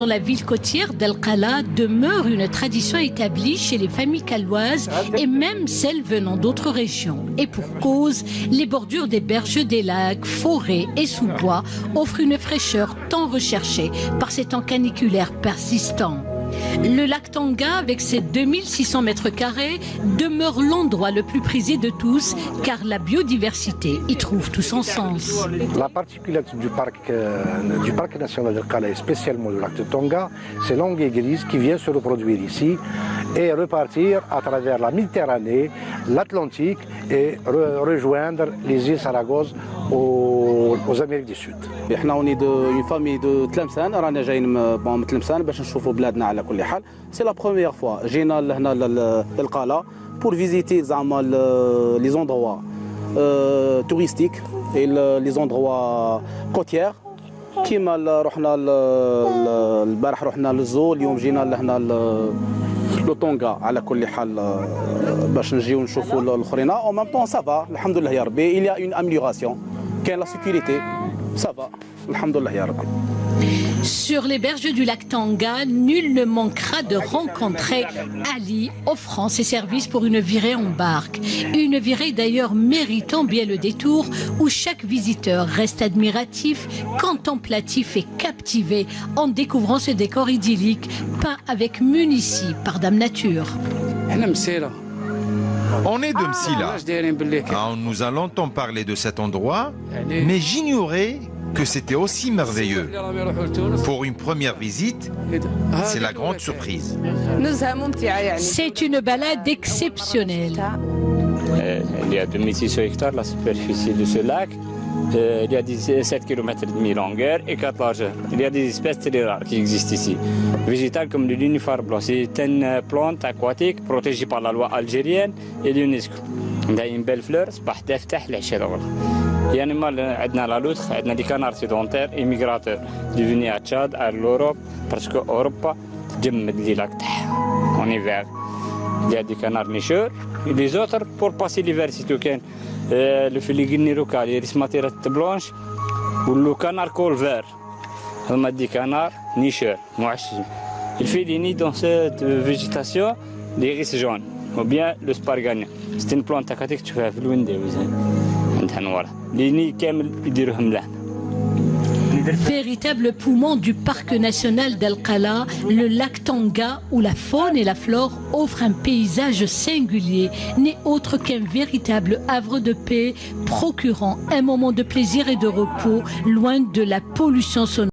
Dans la ville côtière d'El Kala demeure une tradition établie chez les familles kaloises et même celles venant d'autres régions. Et pour cause, les bordures des berges des lacs, forêts et sous-bois offrent une fraîcheur tant recherchée par ces temps caniculaires persistants. Le lac Tanga, avec ses 2600 mètres carrés, demeure l'endroit le plus prisé de tous, car la biodiversité y trouve tout son sens. La particularité du parc national de Kala, et spécialement du lac de Tonga, c'est l'anguille grise qui vient se reproduire ici et repartir à travers la Méditerranée, l'Atlantique et rejoindre les îles Saragosse aux Amériques du Sud. احنا وني اون فامي دو تلمسان رانا جايين من تلمسان باش نشوفوا بلادنا على كل حال. سي لا بروميير فوا جينا لهنا للقاله بور فيزيتي زعما لي زوندروا توريستيك اي لي زوندروا كوتيير كيما رحنا البارح رحنا للزو اليوم جينا لهنا لو طونغا على كل حال باش نجيو نشوفوا الاخرين او ميم طون سافا الحمد لله يا ربي il y a une amélioration كاين لا sécurité ça va الحمد لله يا ربي. Sur les berges du lac Tanga, nul ne manquera de rencontrer Ali offrant ses services pour une virée en barque. Une virée d'ailleurs méritant bien le détour où chaque visiteur reste admiratif, contemplatif et captivé en découvrant ce décor idyllique peint avec munitie par Dame Nature. On est de Msila. On nous a longtemps parlé de cet endroit, mais j'ignorais que c'était aussi merveilleux. Pour une première visite, c'est la grande surprise. C'est une balade exceptionnelle. Il y a 2600 hectares la superficie de ce lac. Il y a 7 km de longueur et 4 largeurs. Il y a des espèces très rares qui existent ici. Végétales comme le nénuphar blanc. C'est une plante aquatique protégée par la loi algérienne et l'UNESCO. Il y a une belle fleur, Il y a un animal, on a la loutre, on a des canards sédentaires et migrateurs. Devenus à Tchad, à l'Europe, parce qu'en Europe, en hiver. Il y a des canards nicheurs et les autres pour passer l'hiver, si tu veux. Le filigini local, il y a des blanches ou le canard col vert. On a des canards nicheurs. Il fait des nids dans cette végétation, des iris jaunes ou bien le spargania. C'est une plante aquatique que tu fais loin de les nids Véritable poumon du parc national d'El Kala, le lac Tanga, où la faune et la flore offrent un paysage singulier, n'est autre qu'un véritable havre de paix, procurant un moment de plaisir et de repos, loin de la pollution sonore.